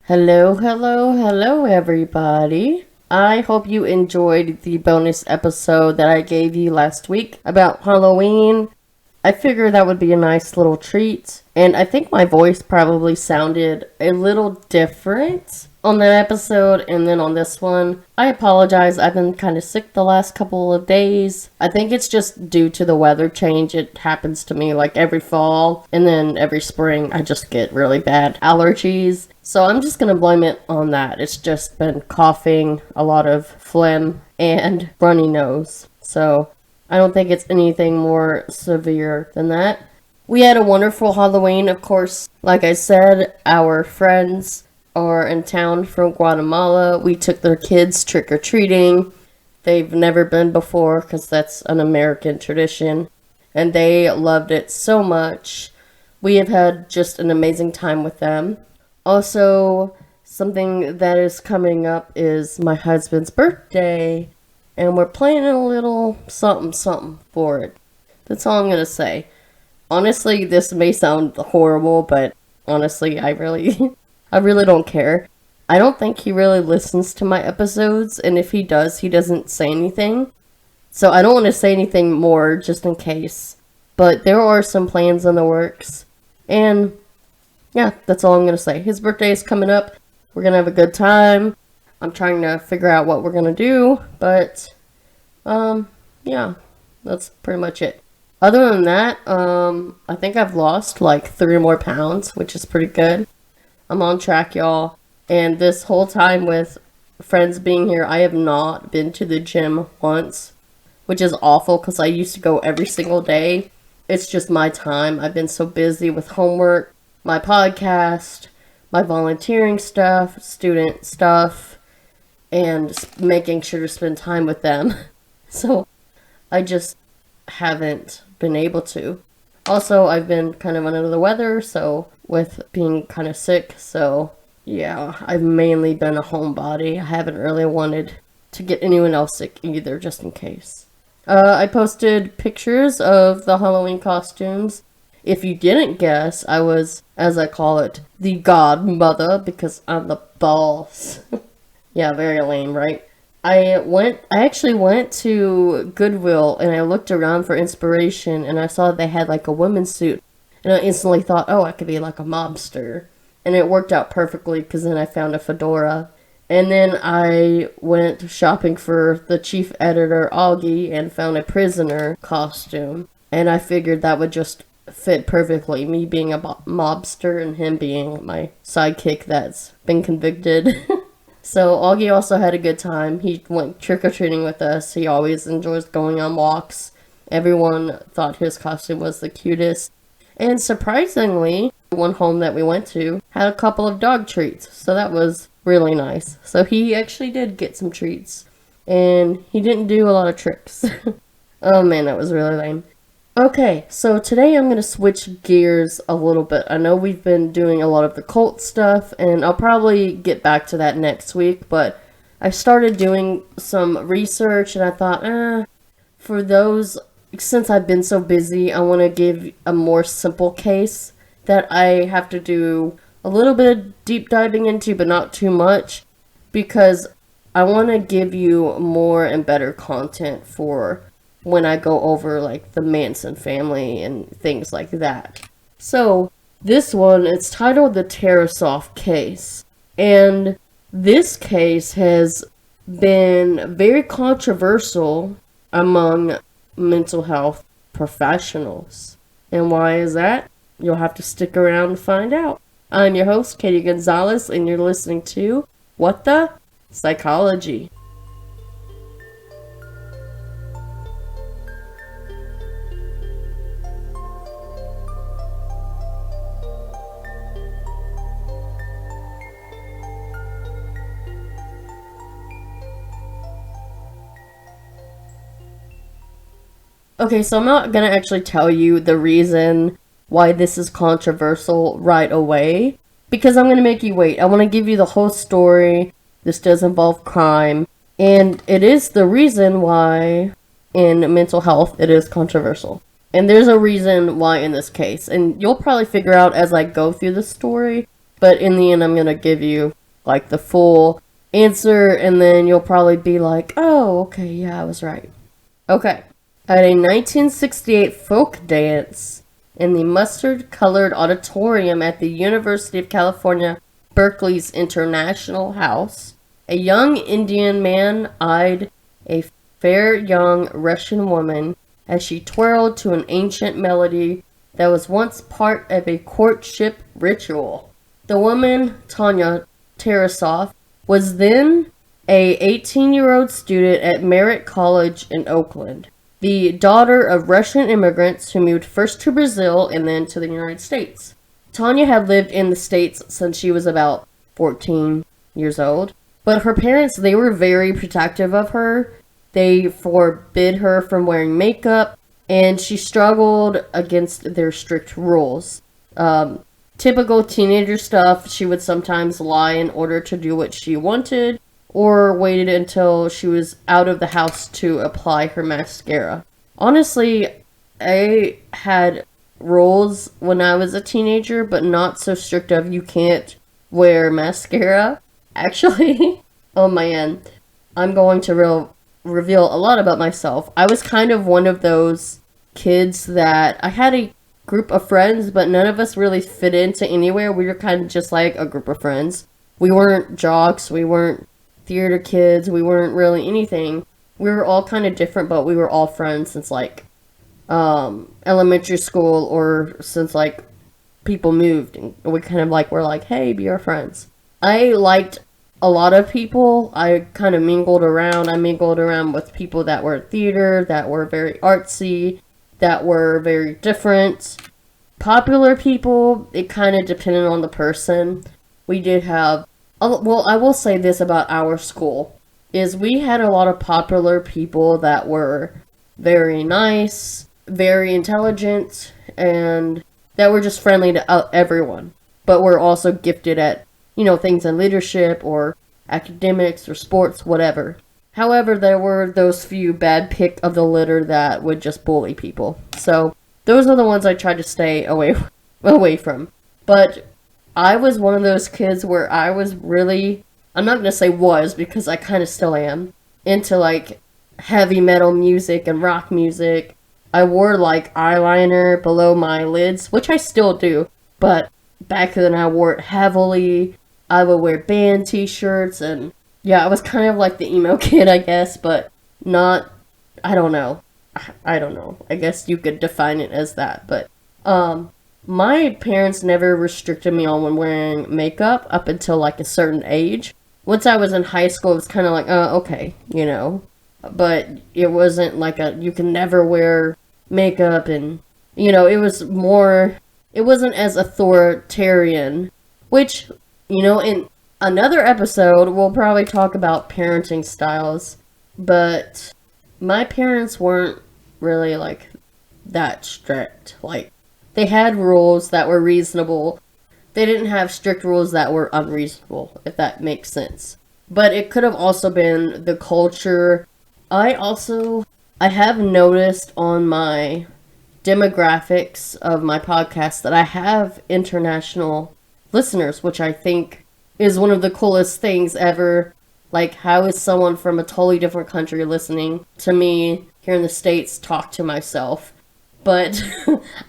Hello, everybody. I hope you enjoyed the bonus episode that I gave you last week about Halloween. I figured that would be a nice little treat, and I think my voice probably sounded a little different on that episode and then on this one. I apologize, I've been kind of sick the last couple of days. I think it's just due to the weather change. It happens to me like every fall, and then every spring I just get really bad allergies. So I'm just gonna blame it on that. It's just been coughing, a lot of phlegm, and runny nose. So I don't think it's anything more severe than that. We had a wonderful Halloween, of course. Like I said, our friends are in town from Guatemala. We took their kids trick-or-treating. They've never been before because that's an American tradition. And they loved it so much. We have had just an amazing time with them. Also, something that is coming up is my husband's birthday. And we're planning a little something for it. That's all I'm going to say. Honestly, this may sound horrible, but honestly, I really don't care. I don't think he really listens to my episodes, and if he does, he doesn't say anything. So I don't want to say anything more, just in case. But there are some plans in the works. And yeah, that's all I'm going to say. His birthday is coming up. We're going to have a good time. I'm trying to figure out what we're going to do, but yeah, that's pretty much it. Other than that, I think I've lost like 3 more pounds, which is pretty good. I'm on track, y'all. And this whole time with friends being here, I have not been to the gym once, which is awful because I used to go every single day. It's just my time. I've been so busy with homework, my podcast, my volunteering stuff, student stuff, and making sure to spend time with them. So I just haven't been able to. Also, I've been kind of under the weather, so with being kind of sick, so yeah, I've mainly been a homebody. I haven't really wanted to get anyone else sick either, just in case. I posted pictures of the Halloween costumes. If you didn't guess, I was, as I call it, the godmother, because I'm the boss. Yeah, very lame, right? I actually went to Goodwill and I looked around for inspiration and I saw they had like a woman's suit. And I instantly thought, oh, I could be like a mobster. And it worked out perfectly because then I found a fedora. And then I went shopping for the chief editor, Augie, and found a prisoner costume. And I figured that would just fit perfectly. Me being a mobster and him being my sidekick that's been convicted. So Augie also had a good time. He went trick-or-treating with us. He always enjoys going on walks. Everyone thought his costume was the cutest. And surprisingly, one home that we went to had a couple of dog treats. So that was really nice. So he actually did get some treats. And he didn't do a lot of tricks. Oh man, that was really lame. Okay, so today I'm going to switch gears a little bit. I know we've been doing a lot of the cult stuff, and I'll probably get back to that next week, but I started doing some research, and I thought, for those, since I've been so busy, I want to give a more simple case that I have to do a little bit of deep diving into, but not too much, because I want to give you more and better content for when I go over like the Manson family and things like that. So this one, it's titled the Tarasoff case. And this case has been very controversial among mental health professionals. And why is that? You'll have to stick around to find out. I'm your host, Katie Gonzalez, and you're listening to What the Psychology. Okay, so I'm not gonna actually tell you the reason why this is controversial right away, because I'm gonna make you wait. I want to give you the whole story. This does involve crime, and it is the reason why in mental health it is controversial. And there's a reason why in this case, and you'll probably figure out as I go through the story But in the end, I'm going to give you, like, the full answer, and then you'll probably be like, oh, okay, yeah, I was right. Okay. At a 1968 folk dance in the mustard-colored auditorium at the University of California, Berkeley's International House, a young Indian man eyed a fair young Russian woman as she twirled to an ancient melody that was once part of a courtship ritual. The woman, Tanya Tarasoff, was then a 18-year-old student at Merritt College in Oakland, the daughter of Russian immigrants who moved first to Brazil and then to the United States. Tanya had lived in the States since she was about 14 years old, but her parents, they were very protective of her. They forbid her from wearing makeup, and she struggled against their strict rules. Typical teenager stuff, she would sometimes lie in order to do what she wanted, or waited until she was out of the house to apply her mascara. Honestly, I had rules when I was a teenager, but not so strict of you can't wear mascara. Actually, oh man, I'm going to reveal a lot about myself. I was kind of one of those kids that I had a group of friends, but none of us really fit into anywhere. We were kind of just like a group of friends. We weren't jocks, we weren't theater kids, we weren't really anything. We were all kind of different, but we were all friends since like elementary school, or since like people moved, and we kind of like were like, hey, be our friends. I liked a lot of people. I kind of mingled around. I mingled around with people that were theater, that were very artsy, that were very different. Popular people, it kind of depended on the person. We did have, well, I will say this about our school, is we had a lot of popular people that were very nice, very intelligent, and that were just friendly to everyone. But were also gifted at, things in leadership or academics or sports, whatever. However, there were those few bad pick of the litter that would just bully people. So those are the ones I tried to stay away from. But I was one of those kids where I was really, I'm not going to say was, because I kind of still am, into like heavy metal music and rock music. I wore like eyeliner below my lids, which I still do, but back then I wore it heavily. I would wear band t-shirts, and yeah, I was kind of like the emo kid, I guess, but not, I don't know. I guess you could define it as that, but my parents never restricted me on when wearing makeup up until like a certain age. Once I was in high school, it was kind of like, okay, but it wasn't like you can never wear makeup, and, it wasn't as authoritarian, which, in another episode, we'll probably talk about parenting styles, but my parents weren't really, like, that strict. Like, they had rules that were reasonable. They didn't have strict rules that were unreasonable, if that makes sense. But it could have also been the culture. I have noticed on my demographics of my podcast that I have international listeners, which I think is one of the coolest things ever. Like, how is someone from a totally different country listening to me here in the States talk to myself? But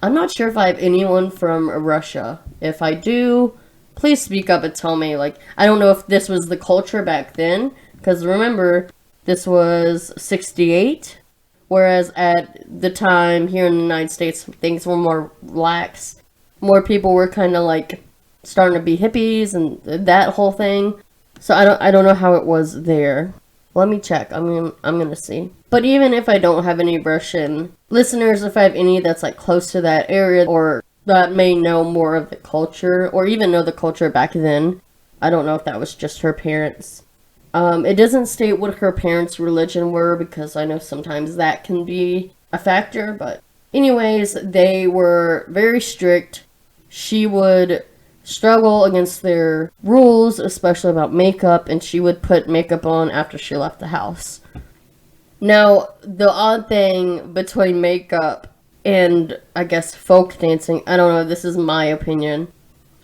I'm not sure if I have anyone from Russia. If I do, please speak up and tell me. Like, I don't know if this was the culture back then, because remember, this was 68, whereas at the time here in the United States, things were more lax. More people were kind of like starting to be hippies and that whole thing. So I don't know how it was there. Let me check. I'm gonna see. But even if I don't have any Russian listeners, if I have any that's like close to that area or that may know more of the culture or even know the culture back then, I don't know if that was just her parents. It doesn't state what her parents' religion were, because I know sometimes that can be a factor. But anyways, they were very strict. She would struggle against their rules, especially about makeup, and she would put makeup on after she left the house. Now, the odd thing between makeup and, I guess, folk dancing, I don't know, this is my opinion.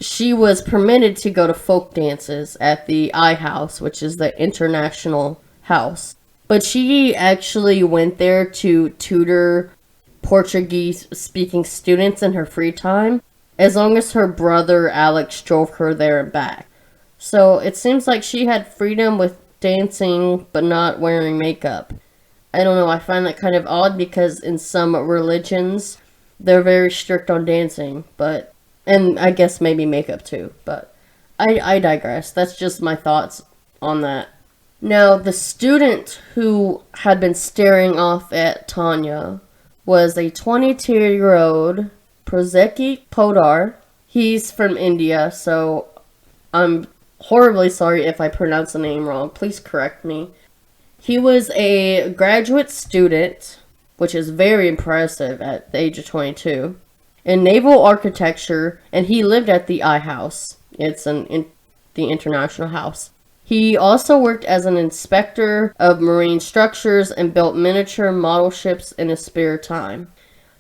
she was permitted to go to folk dances at the I House, which is the international house. But she actually went there to tutor Portuguese speaking students in her free time, as long as her brother Alex drove her there and back. So it seems like she had freedom with dancing but not wearing makeup. I don't know, I find that kind of odd because in some religions they're very strict on dancing, and I guess maybe makeup too, but I digress. That's just my thoughts on that. Now, the student who had been staring off at Tanya was a 22-year-old Prozeki Podar. He's from India, so I'm horribly sorry if I pronounce the name wrong. Please correct me. He was a graduate student, which is very impressive at the age of 22, in naval architecture, and he lived at the I House. It's the international house. He also worked as an inspector of marine structures and built miniature model ships in his spare time.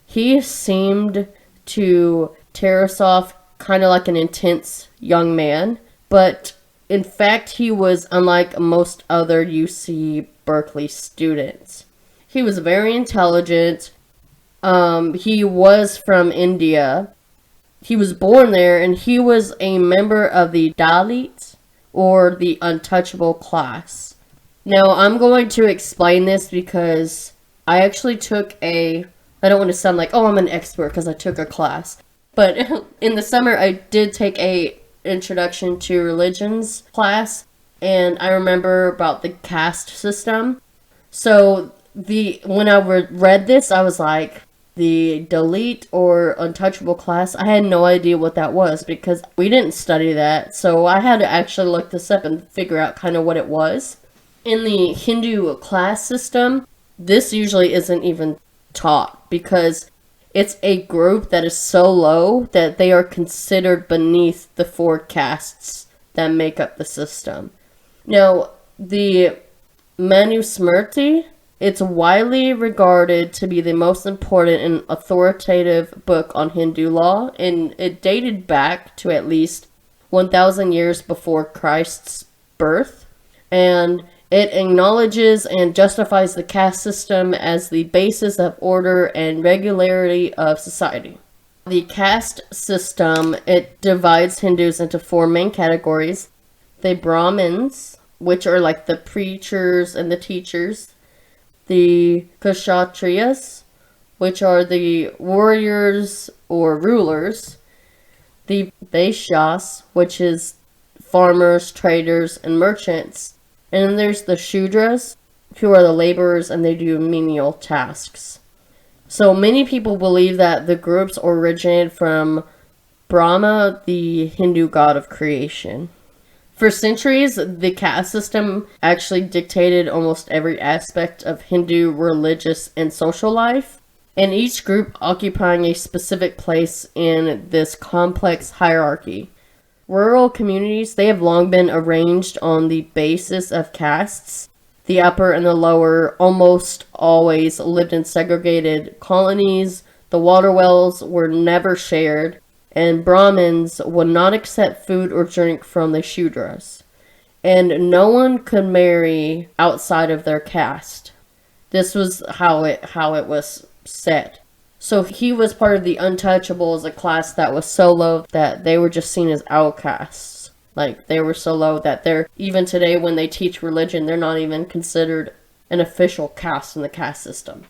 He seemed to Tarasoff kind of like an intense young man, but in fact he was unlike most other UC Berkeley students. He was very intelligent. He was from India. He was born there, and he was a member of the Dalits, or the untouchable class. Now, I'm going to explain this because I actually took I don't want to sound like, oh, I'm an expert because I took a class. But in the summer, I did take a introduction to religions class, and I remember about the caste system. So when I read this, I was like, the Dalit or untouchable class, I had no idea what that was because we didn't study that. So I had to actually look this up and figure out kind of what it was. In the Hindu class system, this usually isn't even taught because it's a group that is so low that they are considered beneath the 4 castes that make up the system. Now, the Manusmriti, it's widely regarded to be the most important and authoritative book on Hindu law, and it dated back to at least 1,000 years before Christ's birth, and it acknowledges and justifies the caste system as the basis of order and regularity of society. The caste system, it divides Hindus into 4 main categories. The Brahmins, which are like the preachers and the teachers. The Kshatriyas, which are the warriors or rulers. The Vaishyas, which is farmers, traders, and merchants. And then there's the Shudras, who are the laborers and they do menial tasks. So many people believe that the groups originated from Brahma, the Hindu god of creation. For centuries, the caste system actually dictated almost every aspect of Hindu religious and social life, and each group occupying a specific place in this complex hierarchy. Rural communities, they have long been arranged on the basis of castes. The upper and the lower almost always lived in segregated colonies. The water wells were never shared, and Brahmins would not accept food or drink from the Shudras. And no one could marry outside of their caste. This was how it was set. So he was part of the untouchables, a class that was so low that they were just seen as outcasts. Like, they were so low that even today when they teach religion, they're not even considered an official caste in the caste system.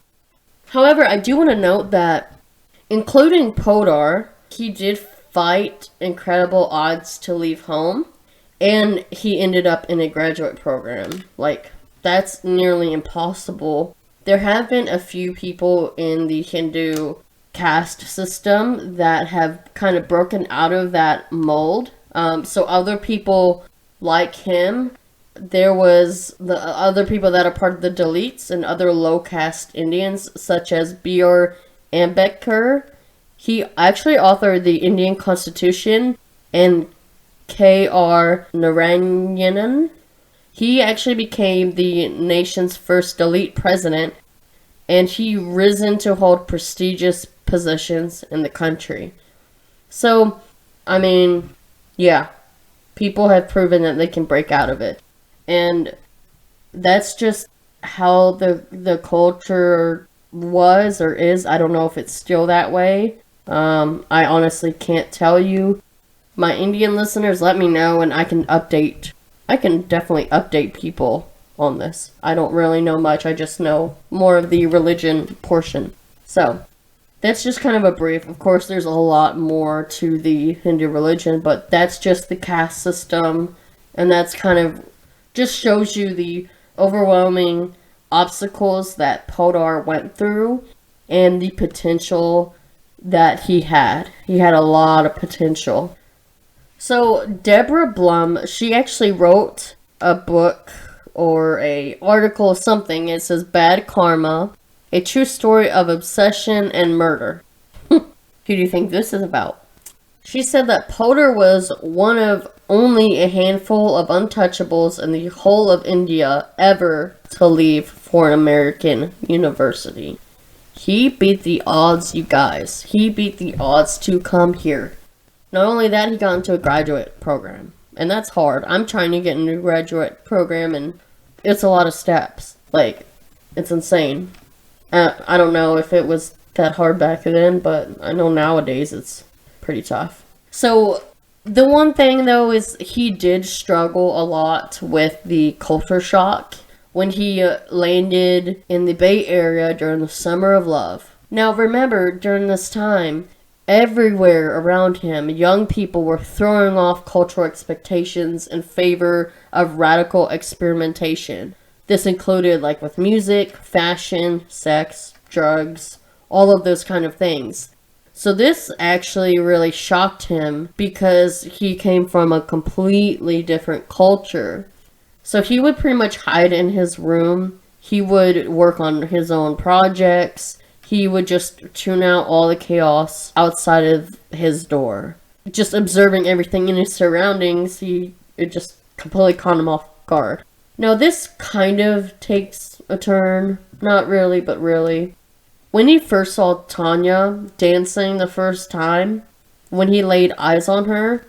However, I do want to note that, including Podar, he did fight incredible odds to leave home, and he ended up in a graduate program. Like, that's nearly impossible. There have been a few people in the Hindu caste system that have kind of broken out of that mold. So other people like him, there was the other people that are part of the Dalits and other low caste Indians, such as B.R. Ambedkar. He actually authored the Indian Constitution, and K.R. Narayanan. He actually became the nation's first Dalit president, and he risen to hold prestigious positions in the country. So, I mean, Yeah, people have proven that they can break out of it. And that's just how the culture was or is. I don't know if it's still that way. I honestly can't tell you. My Indian listeners, let me know and I can update. I can definitely update people on this. I don't really know much. I just know more of the religion portion. So, that's just kind of a brief. Of course, there's a lot more to the Hindu religion, but that's just the caste system. And that's kind of just shows you the overwhelming obstacles that Podar went through and the potential that he had. He had a lot of potential. So Deborah Blum, she actually wrote a book or a article or something. It says Bad Karma, a true story of obsession and murder. Who do you think this is about? She said that Podar was one of only a handful of untouchables in the whole of India ever to leave for an American university. He beat the odds, you guys. He beat the odds to come here. Not only that, he got into a graduate program. And that's hard. I'm trying to get into a graduate program, and it's a lot of steps. Like, it's insane. I don't know if it was that hard back then, but I know nowadays it's pretty tough. So, the one thing, though, is he did struggle a lot with the culture shock when he landed in the Bay Area during the Summer of Love. Now, remember, during this time, everywhere around him, young people were throwing off cultural expectations in favor of radical experimentation. This included, like, with music, fashion, sex, drugs, all of those kind of things. So this actually really shocked him because he came from a completely different culture. So he would pretty much hide in his room. He would work on his own projects. He would just tune out all the chaos outside of his door. Just observing everything in his surroundings, it just completely caught him off guard. Now this kind of takes a turn. Not really, but really. When he first saw Tanya dancing the first time, when he laid eyes on her,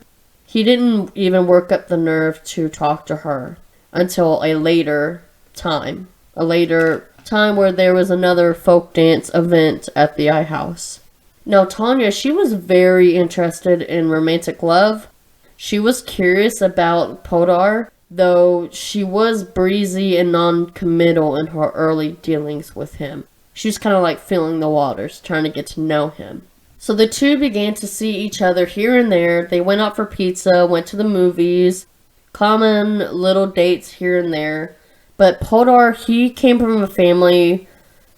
he didn't even work up the nerve to talk to her until a later time. A later time where there was another folk dance event at the iHouse. Now Tanya, she was very interested in romantic love. She was curious about Podar, though she was breezy and non-committal in her early dealings with him. She was kind of like feeling the waters, trying to get to know him. So the two began to see each other here and there. They went out for pizza, went to the movies, common little dates here and there. But Podar, he came from a family,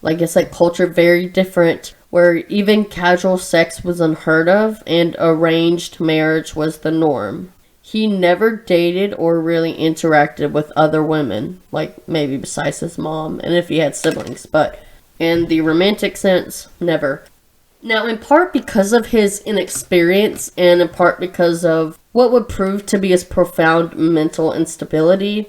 like I said, culture very different, where even casual sex was unheard of and arranged marriage was the norm. He never dated or really interacted with other women, like maybe besides his mom, and if he had siblings, but in the romantic sense, never. Now, in part because of his inexperience, and in part because of what would prove to be his profound mental instability,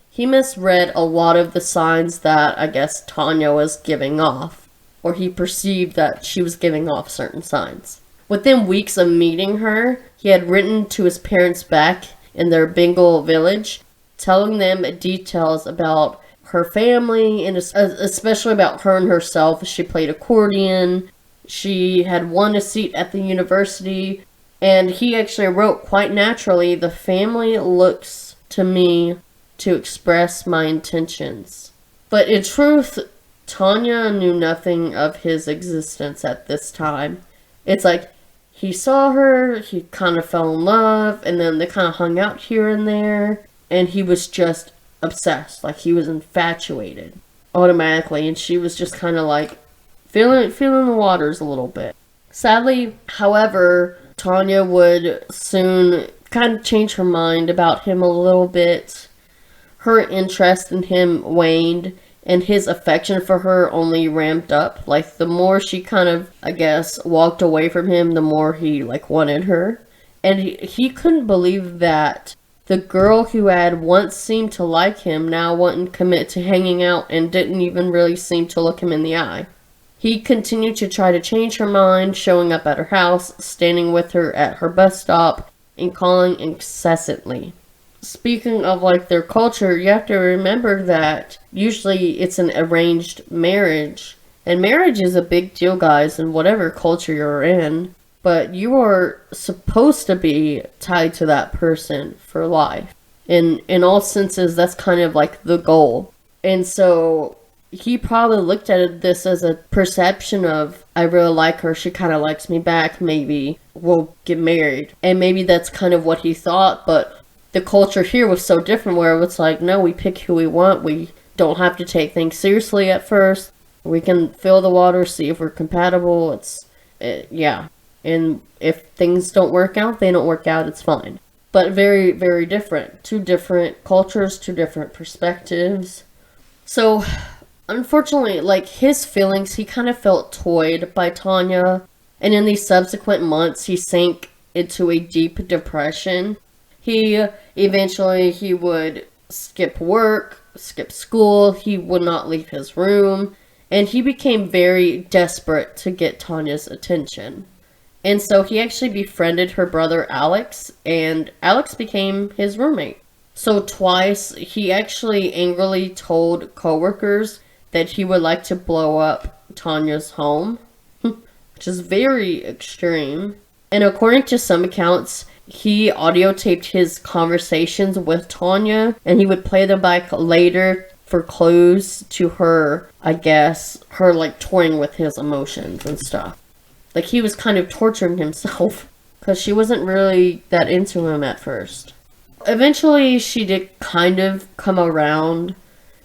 he misread a lot of the signs that, I guess, Tanya was giving off, or he perceived that she was giving off certain signs. Within weeks of meeting her, he had written to his parents back in their Bengal village, telling them details about her family, and especially about her and herself. She played accordion, she had won a seat at the university, and he actually wrote quite naturally, "The family looks to me to express my intentions." But in truth, Tanya knew nothing of his existence at this time. It's like, he saw her, he kind of fell in love, and then they kind of hung out here and there, and he was just obsessed, like he was infatuated automatically, and she was just kind of like feeling the waters a little bit. Sadly, however, Tanya would soon kind of change her mind about him a little bit. Her interest in him waned, and his affection for her only ramped up. Like, the more she kind of, I guess, walked away from him, the more he, like, wanted her. And he couldn't believe that the girl who had once seemed to like him now wouldn't commit to hanging out and didn't even really seem to look him in the eye. He continued to try to change her mind, showing up at her house, standing with her at her bus stop, and calling incessantly. Speaking of like their culture, you have to remember that usually it's an arranged marriage. And marriage is a big deal, guys, in whatever culture you're in. But you are supposed to be tied to that person for life. In all senses, that's kind of like the goal. And so he probably looked at this as a perception of, I really like her, she kind of likes me back, maybe we'll get married. And maybe that's kind of what he thought, but the culture here was so different where it's like, no, we pick who we want, we don't have to take things seriously at first. We can feel the water, see if we're compatible, yeah. And if things don't work out, they don't work out, it's fine. But very, very different. Two different cultures, two different perspectives. So, unfortunately, like, his feelings, he kind of felt toyed by Tanya. And in these subsequent months, he sank into a deep depression. He would skip work, skip school. He would not leave his room. And he became very desperate to get Tanya's attention. And so he actually befriended her brother Alex, and Alex became his roommate. So twice, he actually angrily told coworkers that he would like to blow up Tanya's home, which is very extreme. And according to some accounts, he audio taped his conversations with Tanya, and he would play them back later for clues to her, I guess, her like toying with his emotions and stuff. Like he was kind of torturing himself because she wasn't really that into him at first. Eventually, she did kind of come around.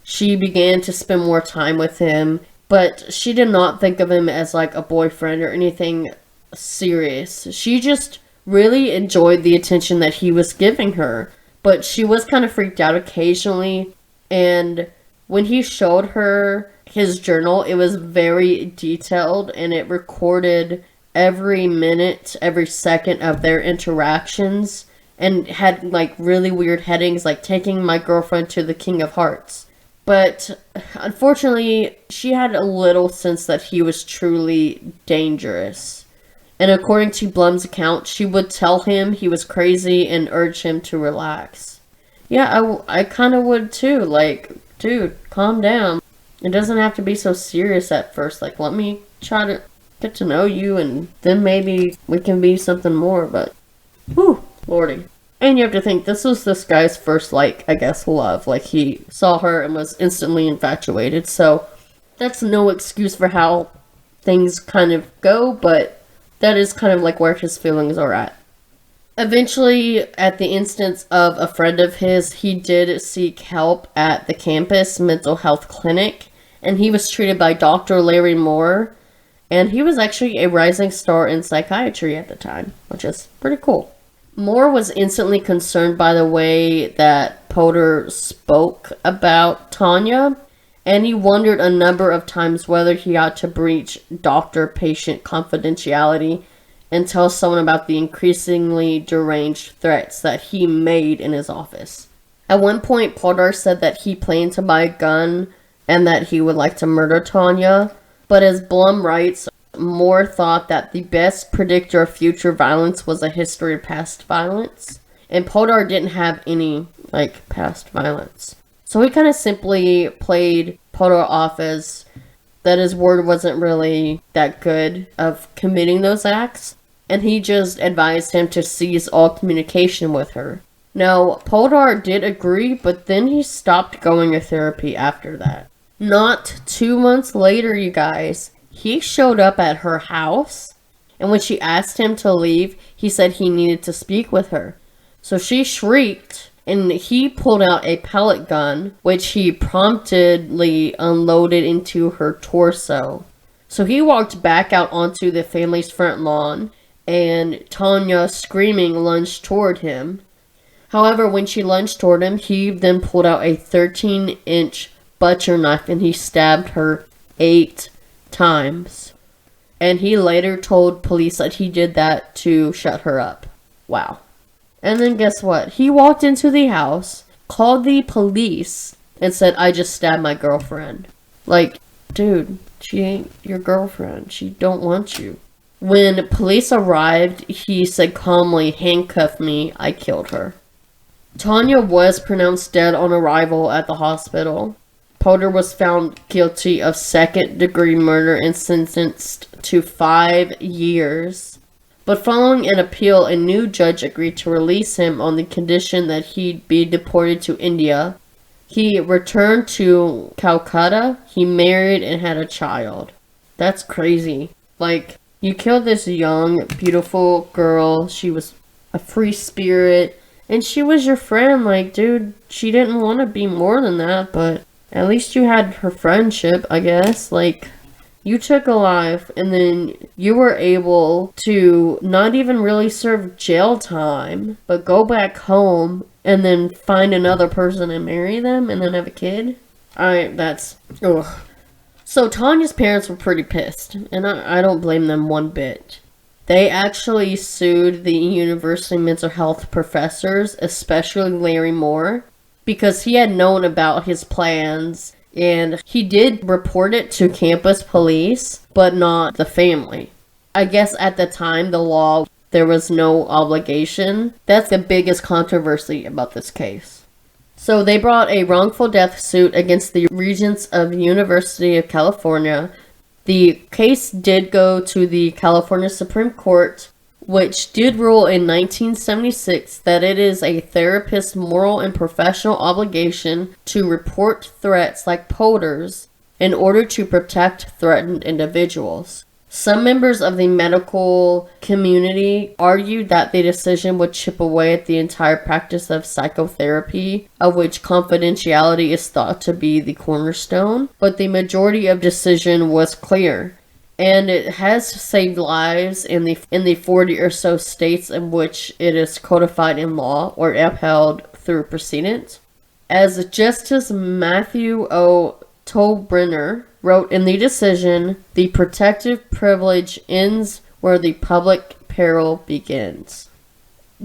She began to spend more time with him, but she did not think of him as like a boyfriend or anything serious. She just really enjoyed the attention that he was giving her, but she was kind of freaked out occasionally. And when he showed her his journal, it was very detailed and it recorded every minute, every second of their interactions and had like really weird headings like taking my girlfriend to the King of Hearts. But unfortunately, she had a little sense that he was truly dangerous. And according to Blum's account, she would tell him he was crazy and urge him to relax. Yeah, I kind of would too. Like, dude, calm down. It doesn't have to be so serious at first. Like, let me try to get to know you and then maybe we can be something more. But, whew, lordy. And you have to think, this was this guy's first, like, I guess, love. Like, he saw her and was instantly infatuated. So, that's no excuse for how things kind of go, but that is kind of like where his feelings are at. Eventually, at the instance of a friend of his, he did seek help at the campus mental health clinic, and he was treated by Dr. Larry Moore, and he was actually a rising star in psychiatry at the time, which is pretty cool. Moore was instantly concerned by the way that Potter spoke about Tanya, and he wondered a number of times whether he ought to breach doctor-patient confidentiality and tell someone about the increasingly deranged threats that he made in his office. At one point, Potter said that he planned to buy a gun and that he would like to murder Tanya, but as Blum writes, Moore thought that the best predictor of future violence was a history of past violence, and Potter didn't have any, past violence. So he kind of simply played Potter off as that his word wasn't really that good of committing those acts, and he just advised him to cease all communication with her. Now, Potter did agree, but then he stopped going to therapy after that. Not 2 months later, you guys, he showed up at her house, and when she asked him to leave, he said he needed to speak with her. So she shrieked, and he pulled out a pellet gun, which he promptly unloaded into her torso. So he walked back out onto the family's front lawn, and Tanya, screaming, lunged toward him. However, when she lunged toward him, he then pulled out a 13-inch butcher knife, and he stabbed her 8 times. And he later told police that he did that to shut her up. Wow. And then guess what? He walked into the house, called the police, and said, "I just stabbed my girlfriend." Like, dude, she ain't your girlfriend. She don't want you. When police arrived, he said calmly, "Handcuff me, I killed her." Tanya was pronounced dead on arrival at the hospital. Potter was found guilty of second-degree murder and sentenced to 5 years. But following an appeal, a new judge agreed to release him on the condition that he'd be deported to India. He returned to Calcutta. He married and had a child. That's crazy. Like, you killed this young, beautiful girl. She was a free spirit. And she was your friend. Like, dude, she didn't want to be more than that, but at least you had her friendship, I guess. Like, you took a life, and then you were able to not even really serve jail time, but go back home and then find another person and marry them and then have a kid. That's, ugh. So Tanya's parents were pretty pissed, and I don't blame them one bit. They actually sued the university mental health professors, especially Larry Moore, because he had known about his plans, and he did report it to campus police, but not the family. I guess at the time, the law, there was no obligation. That's the biggest controversy about this case. So they brought a wrongful death suit against the regents of the University of California. The case did go to the California Supreme Court, which did rule in 1976 that it is a therapist's moral and professional obligation to report threats like Potter's in order to protect threatened individuals. Some members of the medical community argued that the decision would chip away at the entire practice of psychotherapy, of which confidentiality is thought to be the cornerstone, but the majority of decision was clear. And it has saved lives in the 40 or so states in which it is codified in law or upheld through precedent. As Justice Matthew O. Tolbrenner wrote in the decision, "The protective privilege ends where the public peril begins."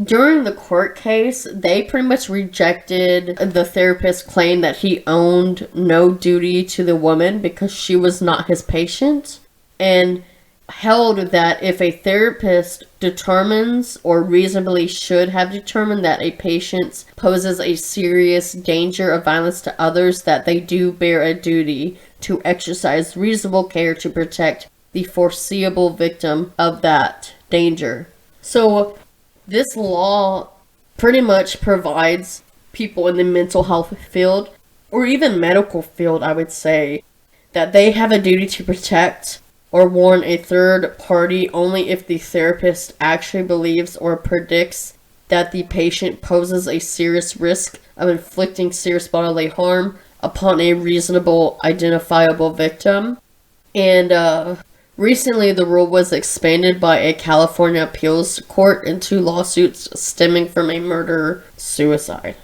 During the court case, they pretty much rejected the therapist's claim that he owned no duty to the woman because she was not his patient, and held that if a therapist determines or reasonably should have determined that a patient poses a serious danger of violence to others, that they do bear a duty to exercise reasonable care to protect the foreseeable victim of that danger. So this law pretty much provides people in the mental health field, or even medical field, I would say, that they have a duty to protect or warn a third party only if the therapist actually believes or predicts that the patient poses a serious risk of inflicting serious bodily harm upon a reasonable, identifiable victim. And recently the rule was expanded by a California appeals court in 2 lawsuits stemming from a murder-suicide.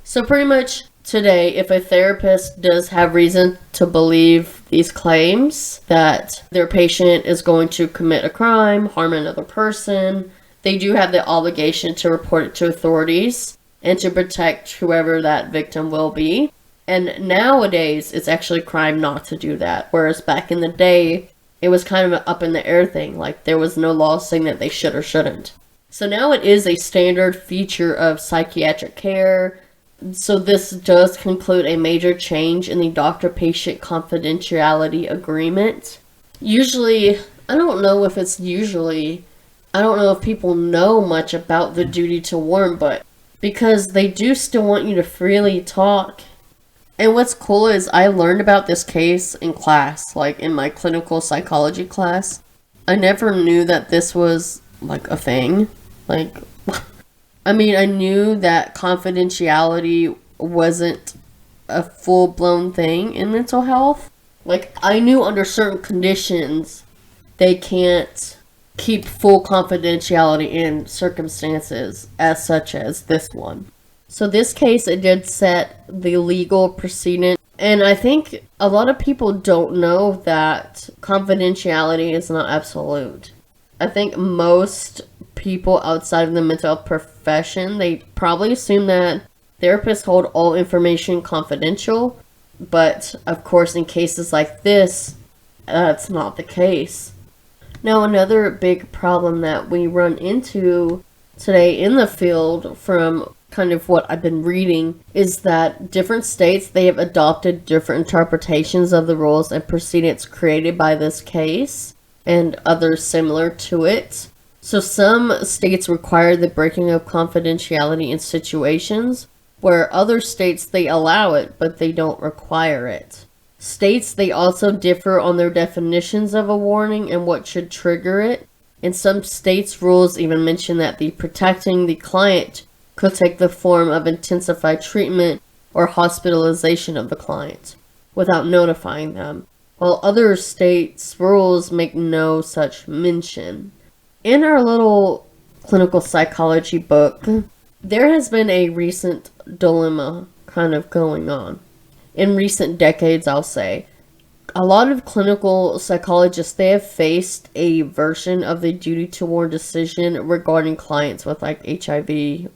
So pretty much today, if a therapist does have reason to believe these claims that their patient is going to commit a crime, harm another person, they do have the obligation to report it to authorities and to protect whoever that victim will be. And nowadays, it's actually a crime not to do that. Whereas back in the day, it was kind of an up in the air thing. Like, there was no law saying that they should or shouldn't. So now it is a standard feature of psychiatric care. So this does conclude a major change in the doctor-patient confidentiality agreement. Usually, I don't know if people know much about the duty to warn, but because they do still want you to freely talk. And what's cool is I learned about this case in class, like in my clinical psychology class. I never knew that this was like a thing. Like, I mean, I knew that confidentiality wasn't a full-blown thing in mental health. Like, I knew under certain conditions, they can't keep full confidentiality in circumstances as such as this one. So this case, it did set the legal precedent. And I think a lot of people don't know that confidentiality is not absolute. I think most people outside of the mental health profession, they probably assume that therapists hold all information confidential, but of course in cases like this, that's not the case. Now, another big problem that we run into today in the field from kind of what I've been reading is that different states, they have adopted different interpretations of the rules and precedents created by this case and others similar to it. So some states require the breaking of confidentiality in situations where other states, they allow it, but they don't require it. States, they also differ on their definitions of a warning and what should trigger it. In some states, rules even mention that the protecting the client could take the form of intensified treatment or hospitalization of the client without notifying them, while other states' rules make no such mention. In our little clinical psychology book, there has been a recent dilemma kind of going on. In recent decades, I'll say. A lot of clinical psychologists, they have faced a version of the duty to warn decision regarding clients with like HIV/AIDS.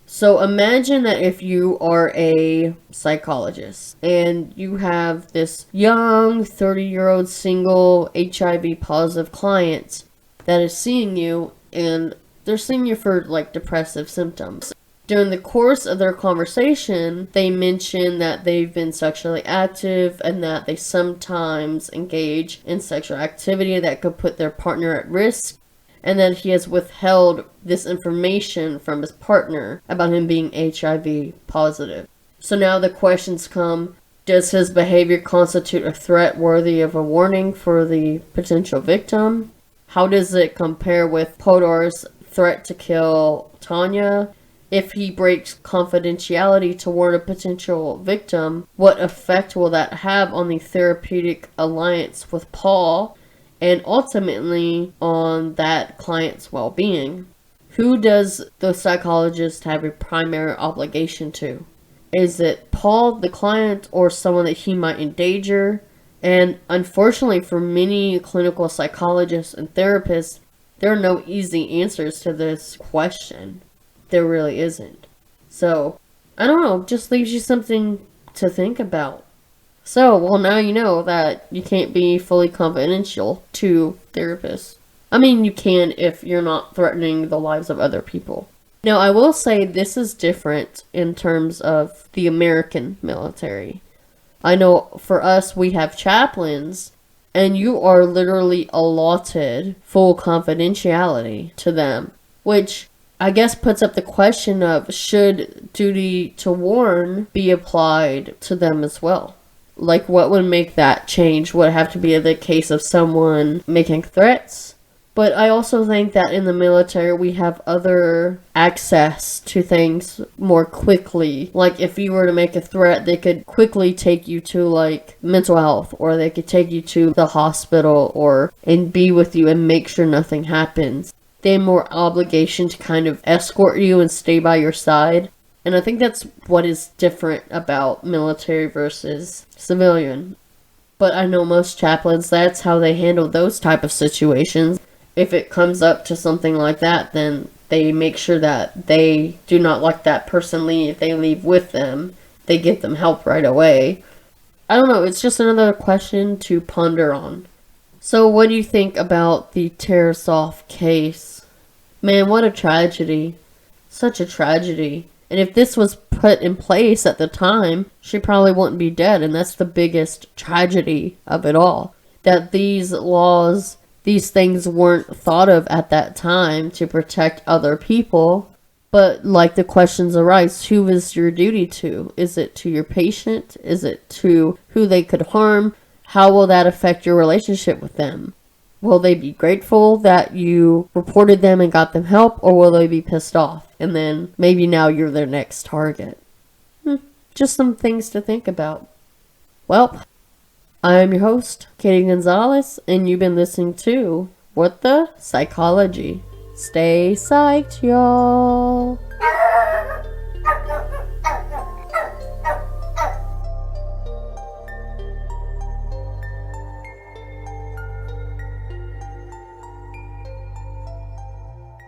So imagine that if you are a psychologist and you have this young 30-year-old single HIV positive client that is seeing you, and they're seeing you for like depressive symptoms. During the course of their conversation, they mention that they've been sexually active and that they sometimes engage in sexual activity that could put their partner at risk, and that he has withheld this information from his partner about him being HIV positive. So now the questions come, does his behavior constitute a threat worthy of a warning for the potential victim? How does it compare with Podar's threat to kill Tanya? If he breaks confidentiality to warn a potential victim, what effect will that have on the therapeutic alliance with Paul and ultimately on that client's well-being? Who does the psychologist have a primary obligation to? Is it Paul, the client, or someone that he might endanger? And unfortunately for many clinical psychologists and therapists, there are no easy answers to this question. There really isn't. So, I don't know, just leaves you something to think about. So, well, now you know that you can't be fully confidential to therapists. I mean, you can if you're not threatening the lives of other people. Now, I will say this is different in terms of the American military. I know for us, we have chaplains, and you are literally allotted full confidentiality to them, which I guess puts up the question of, should duty to warn be applied to them as well? Like, what would make that change? Would it have to be the case of someone making threats? But I also think that in the military, we have other access to things more quickly. Like, if you were to make a threat, they could quickly take you to, like, mental health, or they could take you to the hospital, and be with you and make sure nothing happens. They have more obligation to kind of escort you and stay by your side. And I think that's what is different about military versus civilian. But I know most chaplains, that's how they handle those type of situations. If it comes up to something like that, then they make sure that they do not let that person leave. They leave with them. They give them help right away. I don't know, it's just another question to ponder on. So what do you think about the Tarasoff case? Man, what a tragedy. Such a tragedy. And if this was put in place at the time, she probably wouldn't be dead. And that's the biggest tragedy of it all. That these laws, these things weren't thought of at that time to protect other people. But like the questions arise, who is your duty to? Is it to your patient? Is it to who they could harm? How will that affect your relationship with them? Will they be grateful that you reported them and got them help, or will they be pissed off? And then maybe now you're their next target. Just some things to think about. Well, I am your host, Katie Gonzalez, and you've been listening to What the Psychology. Stay psyched, y'all.